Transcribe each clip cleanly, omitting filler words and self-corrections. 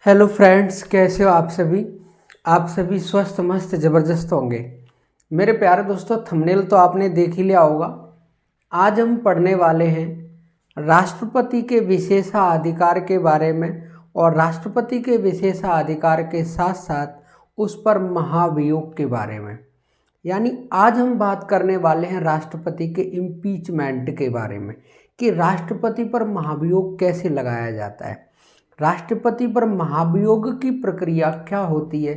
Hello friends, कैसे हो आप सभी। आप सभी स्वस्थ मस्त ज़बरदस्त होंगे। मेरे प्यारे दोस्तों, थंबनेल तो आपने देख ही लिया होगा। आज हम पढ़ने वाले हैं राष्ट्रपति के विशेषाधिकार के बारे में, और राष्ट्रपति के विशेषाधिकार के साथ साथ उस पर महाभियोग के बारे में। यानी आज हम बात करने वाले हैं राष्ट्रपति के इम्पीचमेंट के बारे में, कि राष्ट्रपति पर महाभियोग कैसे लगाया जाता है, राष्ट्रपति पर महाभियोग की प्रक्रिया क्या होती है।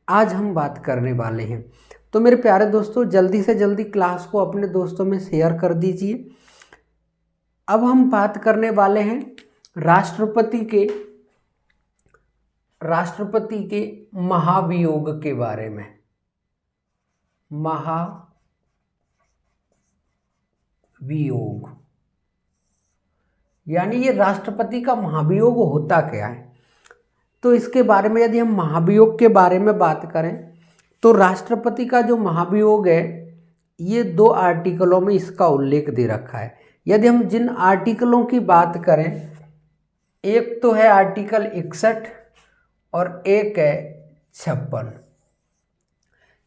आज हम बात करने वाले हैं। तो मेरे प्यारे दोस्तों, जल्दी से जल्दी क्लास को अपने दोस्तों में शेयर कर दीजिए। अब हम बात करने वाले हैं राष्ट्रपति के महाभियोग के बारे में। महाभियोग यानी ये राष्ट्रपति का महाभियोग होता क्या है। तो इसके बारे में यदि हम महाभियोग के बारे में बात करें तो राष्ट्रपति का जो महाभियोग है, ये 2 आर्टिकलों में इसका उल्लेख दे रखा है। यदि हम जिन आर्टिकलों की बात करें, एक तो है आर्टिकल 61 और एक है 56।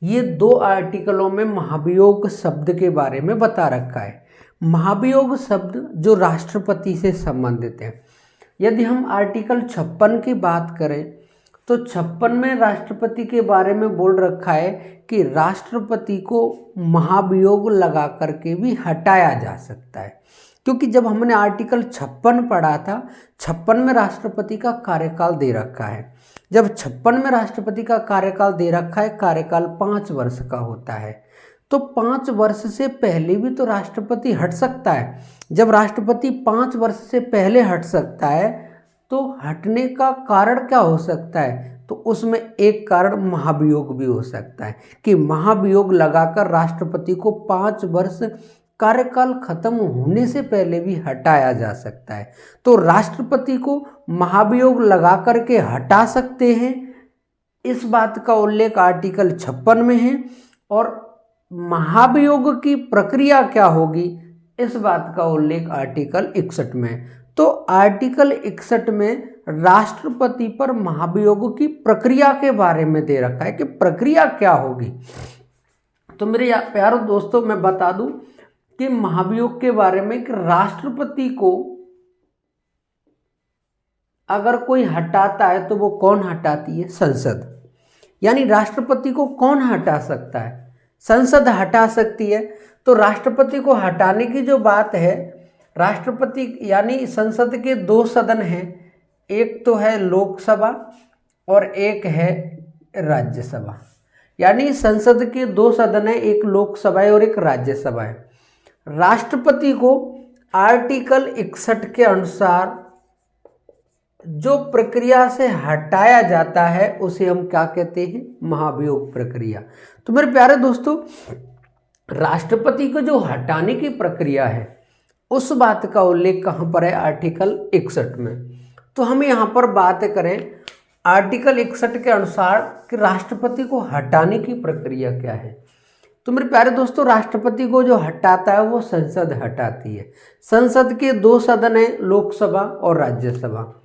ये 2 आर्टिकलों में महाभियोग शब्द के बारे में बता रखा है। महाभियोग शब्द जो राष्ट्रपति से संबंधित है। यदि हम आर्टिकल 56 की बात करें तो 56 में राष्ट्रपति के बारे में बोल रखा है कि राष्ट्रपति को महाभियोग लगा करके भी हटाया जा सकता है। क्योंकि जब हमने आर्टिकल 56 पढ़ा था, 56 में राष्ट्रपति का कार्यकाल दे रखा है। जब 56 में राष्ट्रपति का कार्यकाल दे रखा है, कार्यकाल 5 वर्ष का होता है, तो 5 वर्ष से पहले भी तो राष्ट्रपति हट सकता है। जब राष्ट्रपति 5 वर्ष से पहले हट सकता है तो हटने का कारण क्या हो सकता है, तो उसमें एक कारण महाभियोग भी हो सकता है कि महाभियोग लगाकर राष्ट्रपति को 5 वर्ष कार्यकाल खत्म होने से पहले भी हटाया जा सकता है। तो राष्ट्रपति को महाभियोग लगा करके हटा सकते हैं, इस बात का उल्लेख आर्टिकल 56 में है। और महाभियोग की प्रक्रिया क्या होगी, इस बात का उल्लेख आर्टिकल 61 में। तो आर्टिकल 61 में राष्ट्रपति पर महाभियोग की प्रक्रिया के बारे में दे रखा है कि प्रक्रिया क्या होगी। तो मेरे प्यारे दोस्तों, मैं बता दूं कि महाभियोग के बारे में कि राष्ट्रपति को अगर कोई हटाता है तो वो कौन हटाती है, संसद। यानी राष्ट्रपति को कौन हटा सकता है, संसद हटा सकती है। तो राष्ट्रपति को हटाने की जो बात है, राष्ट्रपति यानी संसद के 2 सदन हैं, एक तो है लोकसभा और एक है राज्यसभा। यानी संसद के 2 सदन हैं, एक लोकसभा है और एक राज्यसभा है। राष्ट्रपति को आर्टिकल 61 के अनुसार जो प्रक्रिया से हटाया जाता है उसे हम क्या कहते हैं, महाभियोग प्रक्रिया। तो मेरे प्यारे दोस्तों, राष्ट्रपति को जो हटाने की प्रक्रिया है उस बात का उल्लेख कहाँ पर है, आर्टिकल 61 में। तो हम यहाँ पर बात करें आर्टिकल 61 के अनुसार कि राष्ट्रपति को हटाने की प्रक्रिया क्या है। तो मेरे प्यारे दोस्तों, राष्ट्रपति को जो हटाता है वो संसद हटाती है। संसद के 2 सदन हैं, लोकसभा और राज्यसभा।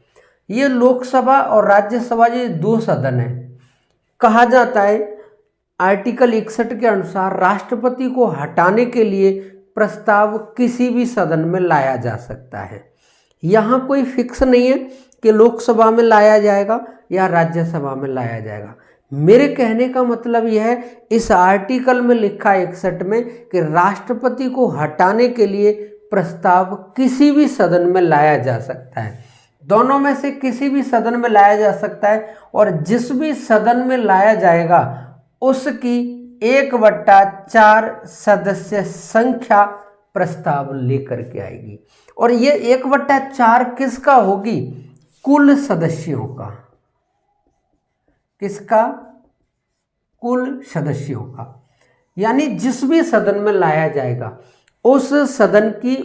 ये लोकसभा और राज्यसभा ये 2 सदन हैं। कहा जाता है आर्टिकल 61 के अनुसार राष्ट्रपति को हटाने के लिए प्रस्ताव किसी भी सदन में लाया जा सकता है। यहाँ कोई फिक्स नहीं है कि लोकसभा में लाया जाएगा या राज्यसभा में लाया जाएगा। मेरे कहने का मतलब यह है, इस आर्टिकल में लिखा है 61 में कि राष्ट्रपति को हटाने के लिए प्रस्ताव किसी भी सदन में लाया जा सकता है। दोनों में से किसी भी सदन में लाया जा सकता है, और जिस भी सदन में लाया जाएगा उसकी 1/4 सदस्य संख्या प्रस्ताव लेकर के आएगी। और ये 1/4 किसका होगी, कुल सदस्यों का। किसका, कुल सदस्यों का। यानी जिस भी सदन में लाया जाएगा उस सदन की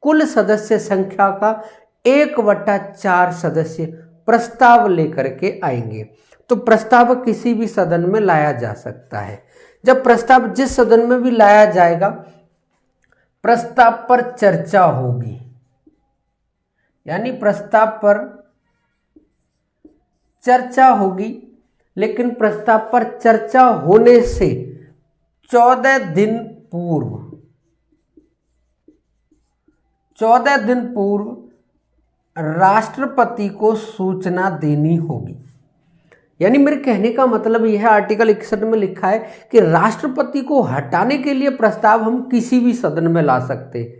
कुल सदस्य संख्या का 1/4 सदस्य प्रस्ताव लेकर के आएंगे। तो प्रस्ताव किसी भी सदन में लाया जा सकता है। जब प्रस्ताव जिस सदन में भी लाया जाएगा, प्रस्ताव पर चर्चा होगी। यानी प्रस्ताव पर चर्चा होगी, लेकिन प्रस्ताव पर चर्चा होने से 14 दिन पूर्व 14 दिन पूर्व राष्ट्रपति को सूचना देनी होगी। यानी मेरे कहने का मतलब यह है, आर्टिकल 61 में लिखा है कि राष्ट्रपति को हटाने के लिए प्रस्ताव हम किसी भी सदन में ला सकते हैं।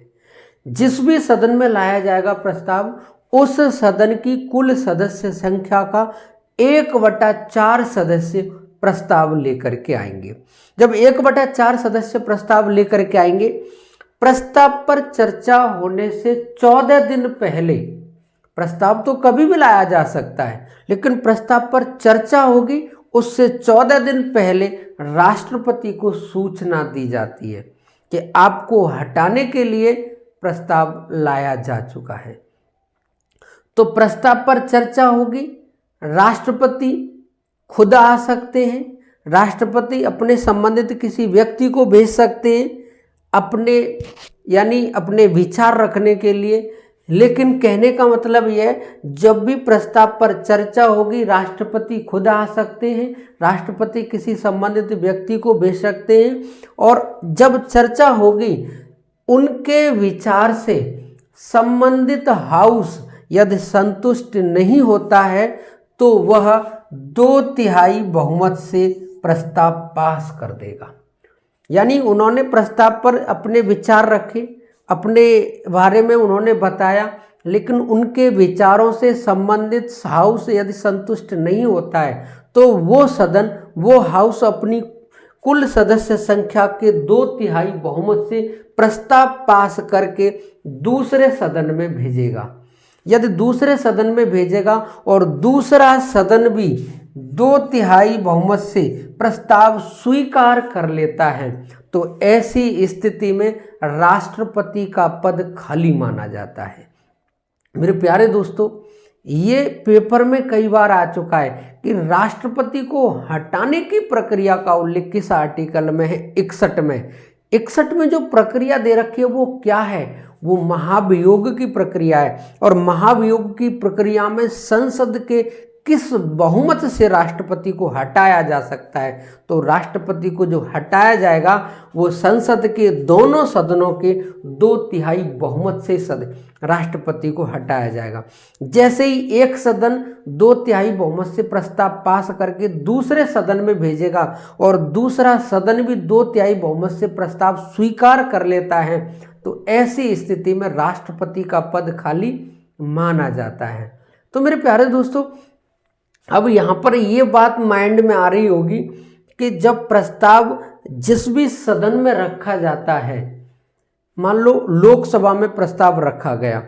जिस भी सदन में लाया जाएगा प्रस्ताव, उस सदन की कुल सदस्य संख्या का 1/4 सदस्य प्रस्ताव लेकर के आएंगे। जब 1/4 सदस्य प्रस्ताव लेकर के आएंगे, प्रस्ताव पर चर्चा होने से 14 दिन पहले, प्रस्ताव तो कभी भी लाया जा सकता है, लेकिन प्रस्ताव पर चर्चा होगी उससे 14 दिन पहले राष्ट्रपति को सूचना दी जाती है कि आपको हटाने के लिए प्रस्ताव लाया जा चुका है। तो प्रस्ताव पर चर्चा होगी, राष्ट्रपति खुद आ सकते हैं, राष्ट्रपति अपने संबंधित किसी व्यक्ति को भेज सकते हैं अपने विचार रखने के लिए। लेकिन कहने का मतलब यह है, जब भी प्रस्ताव पर चर्चा होगी राष्ट्रपति खुद आ सकते हैं, राष्ट्रपति किसी संबंधित व्यक्ति को भेज सकते हैं, और जब चर्चा होगी उनके विचार से संबंधित हाउस यदि संतुष्ट नहीं होता है तो वह 2/3 बहुमत से प्रस्ताव पास कर देगा। यानी उन्होंने प्रस्ताव पर अपने विचार रखे, अपने बारे में उन्होंने बताया, लेकिन उनके विचारों से संबंधित हाउस यदि संतुष्ट नहीं होता है तो वो हाउस अपनी कुल सदस्य संख्या के 2/3 बहुमत से प्रस्ताव पास करके दूसरे सदन में भेजेगा। यदि दूसरे सदन में भेजेगा और दूसरा सदन भी 2/3 बहुमत से प्रस्ताव स्वीकार कर लेता है तो ऐसी स्थिति में राष्ट्रपति का पद खाली माना जाता है। मेरे प्यारे दोस्तों, ये पेपर में कई बार आ चुका है कि राष्ट्रपति को हटाने की प्रक्रिया का उल्लेख किस आर्टिकल में है, 61 में। 61 में जो प्रक्रिया दे रखी है वो क्या है, वो महाभियोग की प्रक्रिया है। और महाभियोग की प्रक्रिया में संसद के किस बहुमत से राष्ट्रपति को हटाया जा सकता है, तो राष्ट्रपति को जो हटाया जाएगा वो संसद के दोनों सदनों के 2/3 बहुमत से राष्ट्रपति को हटाया जाएगा। जैसे ही एक सदन 2/3 बहुमत से प्रस्ताव पास करके दूसरे सदन में भेजेगा और दूसरा सदन भी 2/3 बहुमत से प्रस्ताव स्वीकार कर लेता है तो ऐसी स्थिति में राष्ट्रपति का पद खाली माना जाता है। तो मेरे प्यारे दोस्तों, अब यहाँ पर ये बात माइंड में आ रही होगी कि जब प्रस्ताव जिस भी सदन में रखा जाता है, मान लो लोकसभा में प्रस्ताव रखा गया,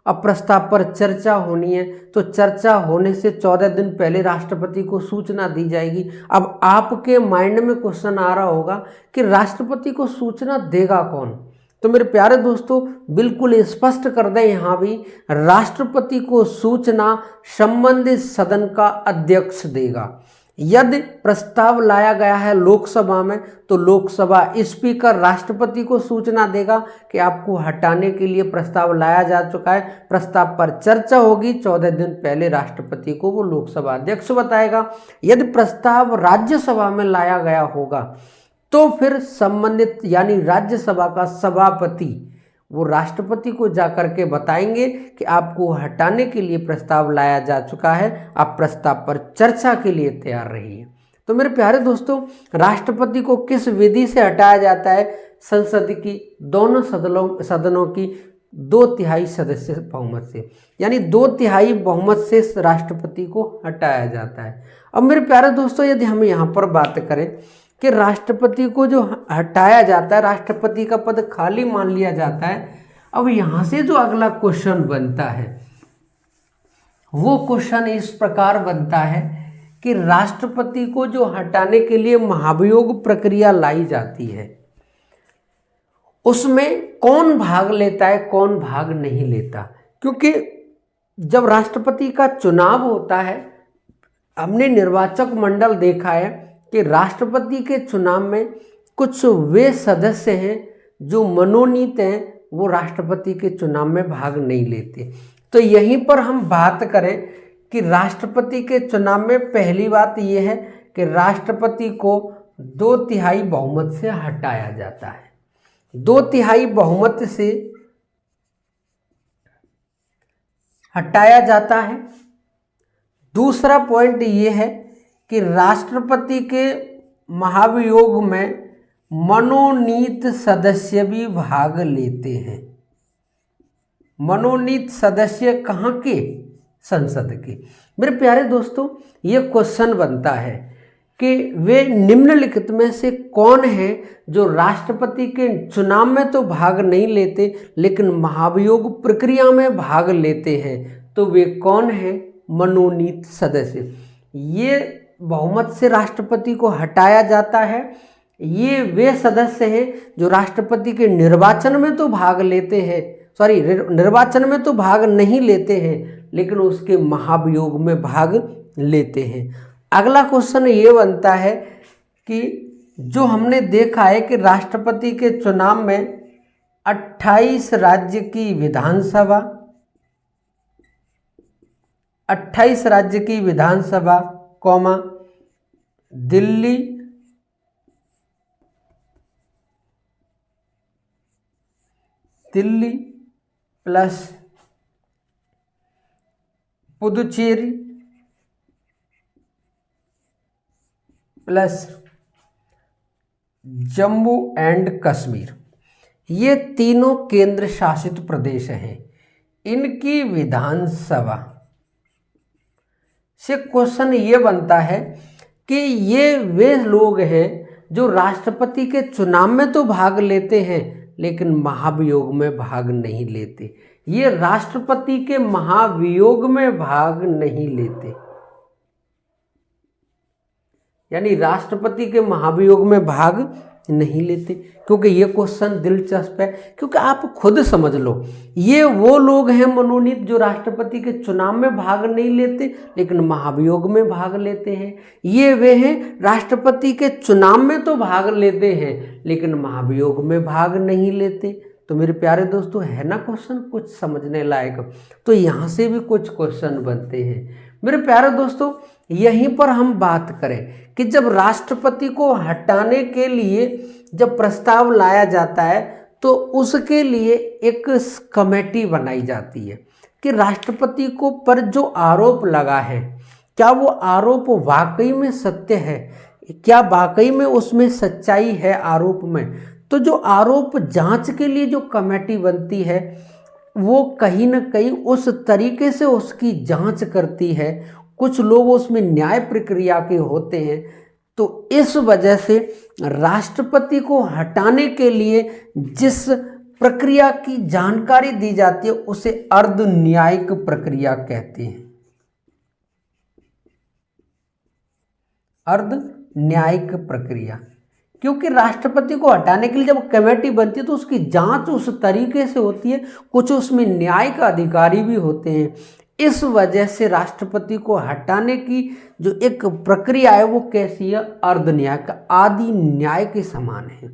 अब प्रस्ताव पर चर्चा होनी है तो चर्चा होने से 14 दिन पहले राष्ट्रपति को सूचना दी जाएगी। अब आपके माइंड में क्वेश्चन आ रहा होगा कि राष्ट्रपति को सूचना देगा कौन? तो मेरे प्यारे दोस्तों, बिल्कुल स्पष्ट कर दें यहाँ भी, राष्ट्रपति को सूचना संबंधित सदन का अध्यक्ष देगा। यदि प्रस्ताव लाया गया है लोकसभा में तो लोकसभा स्पीकर राष्ट्रपति को सूचना देगा कि आपको हटाने के लिए प्रस्ताव लाया जा चुका है, प्रस्ताव पर चर्चा होगी, 14 दिन पहले राष्ट्रपति को वो लोकसभा अध्यक्ष बताएगा। यदि प्रस्ताव राज्यसभा में लाया गया होगा तो फिर संबंधित यानी राज्यसभा का सभापति वो राष्ट्रपति को जाकर के बताएंगे कि आपको हटाने के लिए प्रस्ताव लाया जा चुका है, आप प्रस्ताव पर चर्चा के लिए तैयार रहिए। तो मेरे प्यारे दोस्तों, राष्ट्रपति को किस विधि से हटाया जाता है? संसद की दोनों सदनों की 2/3 सदस्य बहुमत से, यानी 2/3 बहुमत से राष्ट्रपति को हटाया जाता है। अब मेरे प्यारे दोस्तों, यदि हम यहाँ पर बात करें कि राष्ट्रपति को जो हटाया जाता है, राष्ट्रपति का पद खाली मान लिया जाता है, अब यहाँ से जो अगला क्वेश्चन बनता है वो क्वेश्चन इस प्रकार बनता है कि राष्ट्रपति को जो हटाने के लिए महाभियोग प्रक्रिया लाई जाती है उसमें कौन भाग लेता है, कौन भाग नहीं लेता? क्योंकि जब राष्ट्रपति का चुनाव होता है, हमने निर्वाचक मंडल देखा है कि राष्ट्रपति के चुनाव में कुछ वे सदस्य हैं जो मनोनीत हैं, वो राष्ट्रपति के चुनाव में भाग नहीं लेते। तो यहीं पर हम बात करें कि राष्ट्रपति के चुनाव में पहली बात यह है कि राष्ट्रपति को 2/3 बहुमत से हटाया जाता है। 2/3 बहुमत से हटाया जाता है। दूसरा पॉइंट ये है कि राष्ट्रपति के महाभियोग में मनोनीत सदस्य भी भाग लेते हैं। मनोनीत सदस्य कहाँ के? संसद के। मेरे प्यारे दोस्तों, ये क्वेश्चन बनता है कि वे निम्नलिखित में से कौन है जो राष्ट्रपति के चुनाव में तो भाग नहीं लेते लेकिन महाभियोग प्रक्रिया में भाग लेते हैं? तो वे कौन है? मनोनीत सदस्य। ये बहुमत से राष्ट्रपति को हटाया जाता है। ये वे सदस्य हैं जो राष्ट्रपति के निर्वाचन में तो भाग लेते हैं, निर्वाचन में तो भाग नहीं लेते हैं लेकिन उसके महाभियोग में भाग लेते हैं। अगला क्वेश्चन ये बनता है कि जो हमने देखा है कि राष्ट्रपति के चुनाव में 28 राज्य की विधानसभा, 28 राज्य की विधानसभा comma Delhi plus Puducherry plus Jammu and Kashmir, ये तीनों केंद्र शासित प्रदेश हैं। इनकी विधानसभा से क्वेश्चन ये बनता है कि ये वे लोग हैं जो राष्ट्रपति के चुनाव में तो भाग लेते हैं लेकिन महाभियोग में भाग नहीं लेते। ये राष्ट्रपति के महाभियोग में भाग नहीं लेते, यानी राष्ट्रपति के महाभियोग में भाग नहीं लेते। क्योंकि ये क्वेश्चन दिलचस्प है, क्योंकि आप खुद समझ लो, ये वो लोग हैं मनोनीत जो राष्ट्रपति के चुनाव में भाग नहीं लेते लेकिन महाभियोग में भाग लेते हैं। ये वे हैं राष्ट्रपति के चुनाव में तो भाग लेते हैं लेकिन महाभियोग में भाग नहीं लेते। तो मेरे प्यारे दोस्तों, है ना क्वेश्चन कुछ समझने लायक? तो यहाँ से भी कुछ क्वेश्चन बनते हैं। मेरे प्यारे दोस्तों, यहीं पर हम बात करें कि जब राष्ट्रपति को हटाने के लिए जब प्रस्ताव लाया जाता है तो उसके लिए एक कमेटी बनाई जाती है कि राष्ट्रपति को पर जो आरोप लगा है क्या वो आरोप वाकई में सत्य है, क्या वाकई में उसमें सच्चाई है आरोप में। तो जो आरोप जांच के लिए जो कमेटी बनती है वो कहीं ना कहीं उस तरीके से उसकी जांच करती है। कुछ लोग उसमें न्याय प्रक्रिया के होते हैं। तो इस वजह से राष्ट्रपति को हटाने के लिए जिस प्रक्रिया की जानकारी दी जाती है उसे अर्ध न्यायिक प्रक्रिया कहते हैं। अर्ध न्यायिक प्रक्रिया, क्योंकि राष्ट्रपति को हटाने के लिए जब कमेटी बनती है तो उसकी जांच उस तरीके से होती है, कुछ उसमें न्यायिक अधिकारी भी होते हैं। इस वजह से राष्ट्रपति को हटाने की जो एक प्रक्रिया है वो कैसी है? अर्ध न्याय का, आदि न्याय के समान है,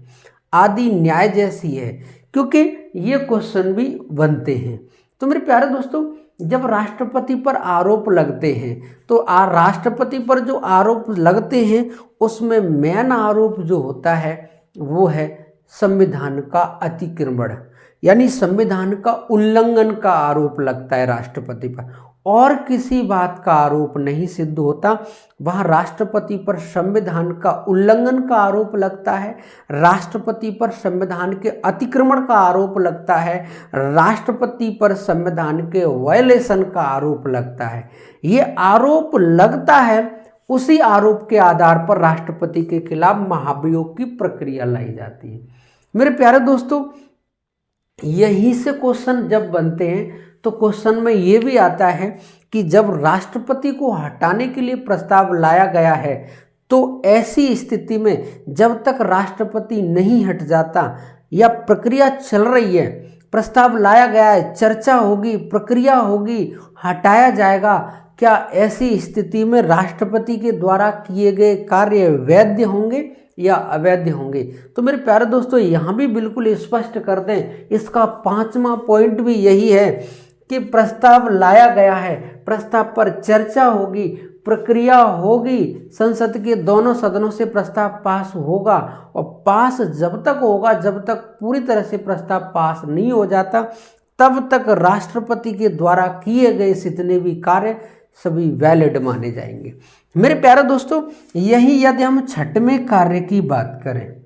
आदि न्याय जैसी है। क्योंकि ये क्वेश्चन भी बनते हैं। तो मेरे प्यारे दोस्तों, जब राष्ट्रपति पर आरोप लगते हैं तो राष्ट्रपति पर जो आरोप लगते हैं उसमें मेन आरोप जो होता है वो है संविधान का अतिक्रमण, यानी संविधान का उल्लंघन का आरोप लगता है राष्ट्रपति पर। और किसी बात का आरोप नहीं सिद्ध होता, वहाँ राष्ट्रपति पर संविधान का उल्लंघन का आरोप लगता है, राष्ट्रपति पर संविधान के अतिक्रमण का आरोप लगता है, राष्ट्रपति पर संविधान के वायलेशन का आरोप लगता है। ये आरोप लगता है, उसी आरोप के आधार पर राष्ट्रपति के खिलाफ महाभियोग की प्रक्रिया लाई जाती है। मेरे प्यारे दोस्तों, यहीं से क्वेश्चन जब बनते हैं तो क्वेश्चन में ये भी आता है कि जब राष्ट्रपति को हटाने के लिए प्रस्ताव लाया गया है तो ऐसी स्थिति में जब तक राष्ट्रपति नहीं हट जाता या प्रक्रिया चल रही है, प्रस्ताव लाया गया है, चर्चा होगी, प्रक्रिया होगी, हटाया जाएगा, क्या ऐसी स्थिति में राष्ट्रपति के द्वारा किए गए कार्य वैध होंगे या अवैध होंगे? तो मेरे प्यारे दोस्तों, यहाँ भी बिल्कुल स्पष्ट कर दें, इसका 5वां पॉइंट भी यही है कि प्रस्ताव लाया गया है, प्रस्ताव पर चर्चा होगी, प्रक्रिया होगी, संसद के दोनों सदनों से प्रस्ताव पास होगा, और पास जब तक होगा, जब तक पूरी तरह से प्रस्ताव पास नहीं हो जाता, तब तक राष्ट्रपति के द्वारा किए गए जितने भी कार्य सभी वैलिड माने जाएंगे। मेरे प्यारे दोस्तों, यही यदि हम छठवें कार्य की बात करें,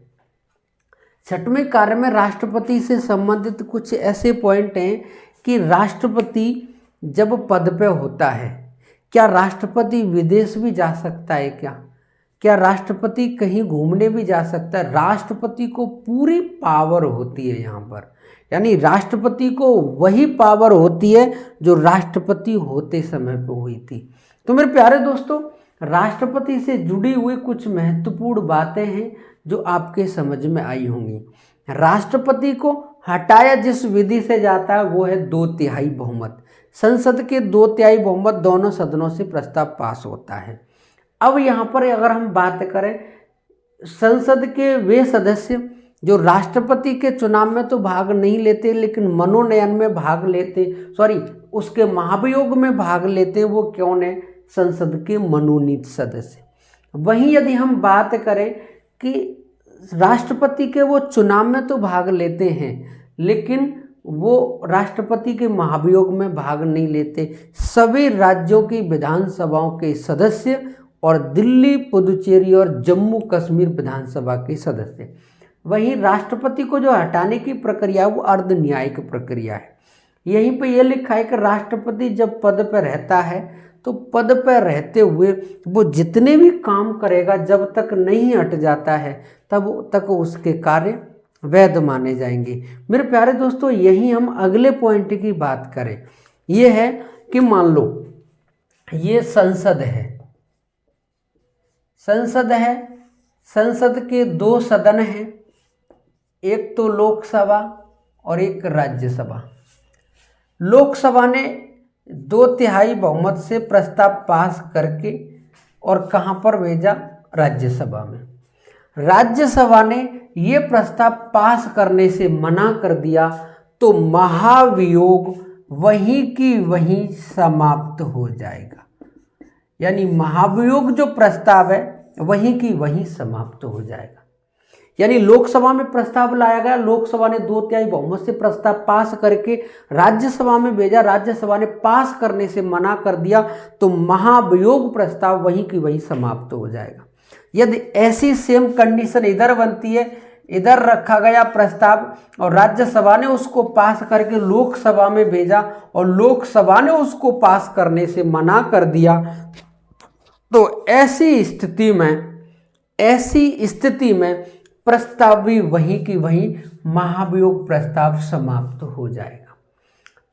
छठवें कार्य में राष्ट्रपति से संबंधित कुछ ऐसे पॉइंट हैं कि राष्ट्रपति जब पद पे होता है, क्या राष्ट्रपति विदेश भी जा सकता है? क्या राष्ट्रपति कहीं घूमने भी जा सकता है? राष्ट्रपति को पूरी पावर होती है यहाँ पर, यानी राष्ट्रपति को वही पावर होती है जो राष्ट्रपति होते समय पे हुई थी। तो मेरे प्यारे दोस्तों, राष्ट्रपति से जुड़ी हुई कुछ महत्वपूर्ण बातें हैं जो आपके समझ में आई होंगी। राष्ट्रपति को हटाया जिस विधि से जाता है वो है 2/3 बहुमत। संसद के 2/3 बहुमत दोनों सदनों से प्रस्ताव पास होता है। अब यहाँ पर अगर हम बात करें, संसद के वे सदस्य जो राष्ट्रपति के चुनाव में तो भाग नहीं लेते लेकिन मनोनयन में भाग लेते, उसके महाभियोग में भाग लेते, वो कौन है? संसद के मनोनीत सदस्य। वहीं यदि हम बात करें कि राष्ट्रपति के वो चुनाव में तो भाग लेते हैं लेकिन वो राष्ट्रपति के महाभियोग में भाग नहीं लेते, सभी राज्यों की विधानसभाओं के सदस्य और दिल्ली, पुदुचेरी और जम्मू कश्मीर विधानसभा के सदस्य। वहीं राष्ट्रपति को जो हटाने की प्रक्रिया वो अर्ध न्यायिक प्रक्रिया है। यहीं पे ये लिखा है कि राष्ट्रपति जब पद पर रहता है तो पद पर रहते हुए वो जितने भी काम करेगा जब तक नहीं हट जाता है तब तक उसके कार्य वैध माने जाएंगे। मेरे प्यारे दोस्तों, यही हम अगले पॉइंट की बात करें, ये है कि मान लो ये संसद है, संसद के 2 सदन हैं, एक तो लोकसभा और एक राज्यसभा। लोकसभा ने 2/3 बहुमत से प्रस्ताव पास करके और कहाँ पर भेजा? राज्यसभा में। राज्यसभा ने ये प्रस्ताव पास करने से मना कर दिया तो महाभियोग वहीं की वहीं समाप्त हो जाएगा, यानी महाभियोग जो प्रस्ताव है वहीं की वहीं समाप्त हो जाएगा। यानी लोकसभा में प्रस्ताव लाया गया, लोकसभा ने 2/3 बहुमत से प्रस्ताव पास करके राज्यसभा में भेजा, राज्यसभा ने पास करने से मना कर दिया तो महाभियोग प्रस्ताव वहीं की वहीं समाप्त हो जाएगा। यदि ऐसी सेम कंडीशन इधर बनती है, इधर रखा गया प्रस्ताव और राज्यसभा ने उसको पास करके लोकसभा में भेजा और लोकसभा ने उसको पास करने से मना कर दिया, तो ऐसी स्थिति में प्रस्ताव भी वहीं की वहीं महाभियोग प्रस्ताव समाप्त हो जाएगा।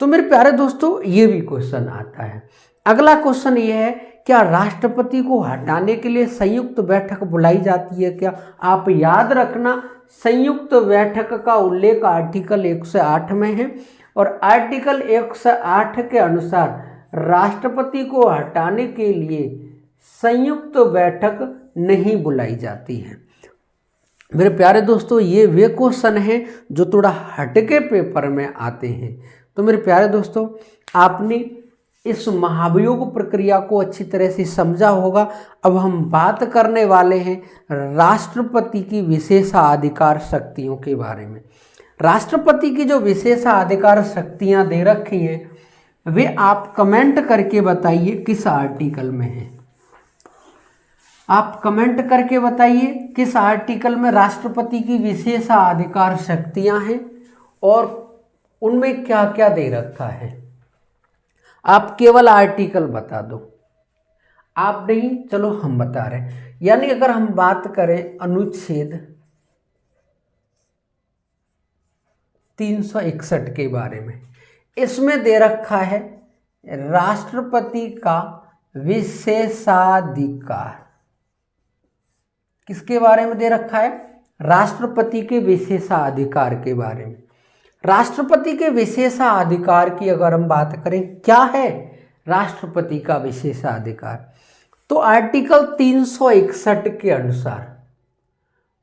तो मेरे प्यारे दोस्तों, ये भी क्वेश्चन आता है। अगला क्वेश्चन ये है, क्या राष्ट्रपति को हटाने के लिए संयुक्त बैठक बुलाई जाती है क्या? आप याद रखना, संयुक्त बैठक का उल्लेख आर्टिकल 108 में है और आर्टिकल 108 के अनुसार राष्ट्रपति को हटाने के लिए संयुक्त बैठक नहीं बुलाई जाती है। मेरे प्यारे दोस्तों, ये वे क्वेश्चन हैं जो थोड़ा हटके पेपर में आते हैं। तो मेरे प्यारे दोस्तों, आपने इस महाभियोग प्रक्रिया को अच्छी तरह से समझा होगा। अब हम बात करने वाले हैं राष्ट्रपति की विशेषाधिकार शक्तियों के बारे में। राष्ट्रपति की जो विशेषाधिकार शक्तियां दे रखी हैं वे आप कमेंट करके बताइए किस आर्टिकल में है। आप कमेंट करके बताइए किस आर्टिकल में राष्ट्रपति की विशेषाधिकार शक्तियां हैं और उनमें क्या क्या दे रखा है। आप केवल आर्टिकल बता दो, आप नहीं, चलो हम बता रहे हैं। यानी अगर हम बात करें अनुच्छेद 361 के बारे में, इसमें दे रखा है राष्ट्रपति का विशेषाधिकार। किसके बारे में दे रखा है? राष्ट्रपति के विशेषाधिकार के बारे में। राष्ट्रपति के विशेषाधिकार की अगर हम बात करें, क्या है राष्ट्रपति का विशेषाधिकार? तो आर्टिकल 361 के अनुसार,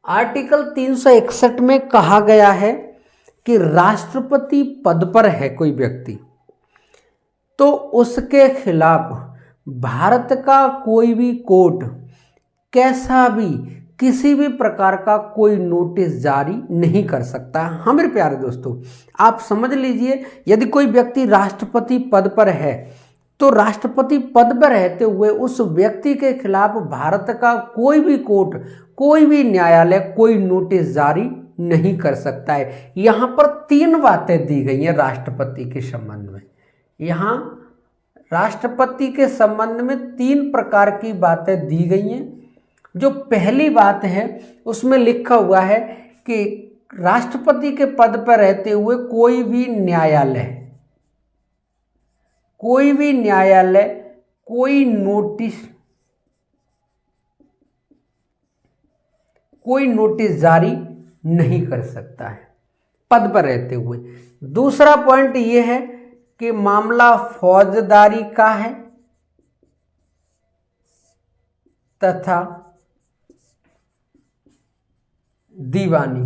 आर्टिकल 361 में कहा गया है कि राष्ट्रपति पद पर है कोई व्यक्ति, तो उसके खिलाफ भारत का कोई भी कोर्ट कैसा भी किसी भी प्रकार का कोई नोटिस जारी नहीं कर सकता। हाँ मेरे प्यारे दोस्तों, आप समझ लीजिए, यदि कोई व्यक्ति राष्ट्रपति पद पर है तो राष्ट्रपति पद पर रहते हुए उस व्यक्ति के खिलाफ भारत का कोई भी कोर्ट, कोई भी न्यायालय कोई नोटिस जारी नहीं कर सकता है। यहाँ पर 3 बातें दी गई हैं राष्ट्रपति के संबंध में। यहाँ राष्ट्रपति के संबंध में 3 प्रकार की बातें दी गई हैं। जो पहली बात है उसमें लिखा हुआ है कि राष्ट्रपति के पद पर रहते हुए कोई भी न्यायालय कोई नोटिस जारी नहीं कर सकता है पद पर रहते हुए। दूसरा पॉइंट ये है कि मामला फौजदारी का है तथा दीवानी।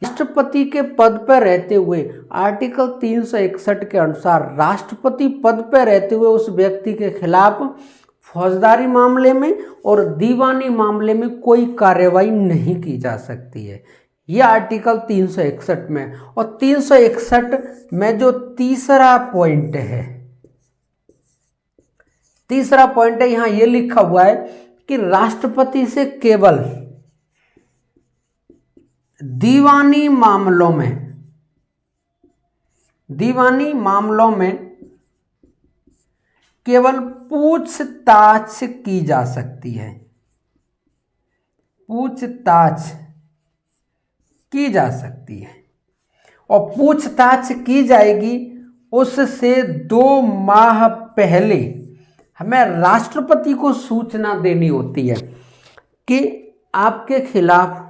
राष्ट्रपति के पद पर रहते हुए आर्टिकल 361 के अनुसार राष्ट्रपति पद पर रहते हुए उस व्यक्ति के खिलाफ फौजदारी मामले में और दीवानी मामले में कोई कार्रवाई नहीं की जा सकती है। यह आर्टिकल 361 में। और 361 में जो तीसरा पॉइंट है यहाँ यह लिखा हुआ है कि राष्ट्रपति से केवल दीवानी मामलों में केवल पूछताछ की जा सकती है। और पूछताछ की जाएगी उससे 2 माह पहले हमें राष्ट्रपति को सूचना देनी होती है कि आपके खिलाफ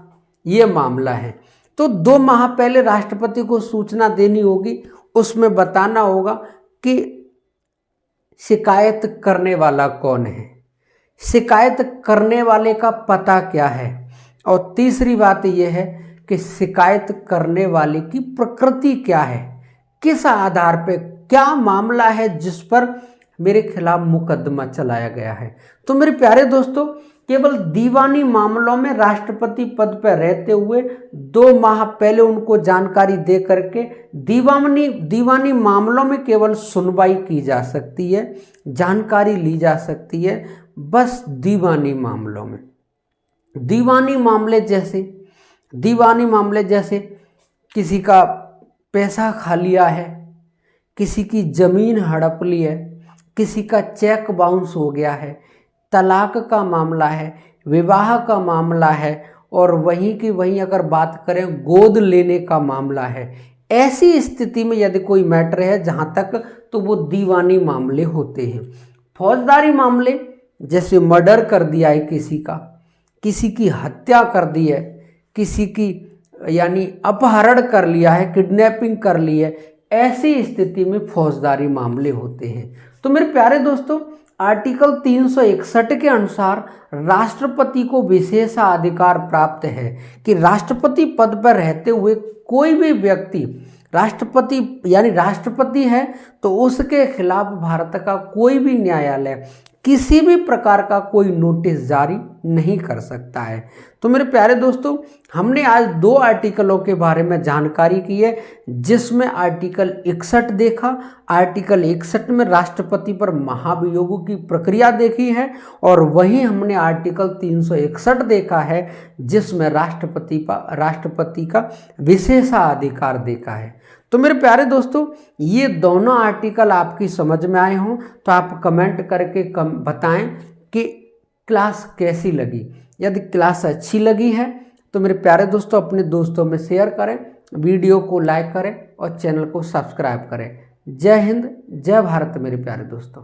ये मामला है। तो 2 माह पहले राष्ट्रपति को सूचना देनी होगी। उसमें बताना होगा कि शिकायत करने वाला कौन है, शिकायत करने वाले का पता क्या है, और तीसरी बात यह है कि शिकायत करने वाले की प्रकृति क्या है, किस आधार पे क्या मामला है जिस पर मेरे खिलाफ मुकदमा चलाया गया है। तो मेरे प्यारे दोस्तों, केवल दीवानी मामलों में राष्ट्रपति पद पर रहते हुए 2 माह पहले उनको जानकारी दे करके दीवानी मामलों में केवल सुनवाई की जा सकती है, जानकारी ली जा सकती है, बस दीवानी मामलों में। दीवानी मामले जैसे किसी का पैसा खा लिया है, किसी की ज़मीन हड़प ली है, किसी का चेक बाउंस हो गया है, तलाक का मामला है, विवाह का मामला है, और वहीं अगर बात करें गोद लेने का मामला है। ऐसी स्थिति में यदि कोई मैटर है जहाँ तक, तो वो दीवानी मामले होते हैं। फौजदारी मामले जैसे मर्डर कर दिया है किसी की हत्या कर दी है, किसी की यानी अपहरण कर लिया है, किडनैपिंग कर ली है, ऐसी स्थिति में फौजदारी मामले होते हैं। तो मेरे प्यारे दोस्तों, आर्टिकल 361 के अनुसार राष्ट्रपति को विशेषाधिकार प्राप्त है कि राष्ट्रपति पद पर रहते हुए कोई भी व्यक्ति राष्ट्रपति है तो उसके खिलाफ भारत का कोई भी न्यायालय किसी भी प्रकार का कोई नोटिस जारी नहीं कर सकता है। तो मेरे प्यारे दोस्तों, हमने आज 2 आर्टिकलों के बारे में जानकारी की है, जिसमें आर्टिकल 61 देखा। आर्टिकल 61 में राष्ट्रपति पर महाभियोग की प्रक्रिया देखी है, और वहीं हमने आर्टिकल 361 देखा है जिसमें राष्ट्रपति का विशेषाधिकार देखा है। तो मेरे प्यारे दोस्तों, ये दोनों आर्टिकल आपकी समझ में आए हों तो आप कमेंट करके बताएं कि क्लास कैसी लगी। यदि क्लास अच्छी लगी है तो मेरे प्यारे दोस्तों अपने दोस्तों में शेयर करें, वीडियो को लाइक करें और चैनल को सब्सक्राइब करें। जय हिंद, जय भारत मेरे प्यारे दोस्तों।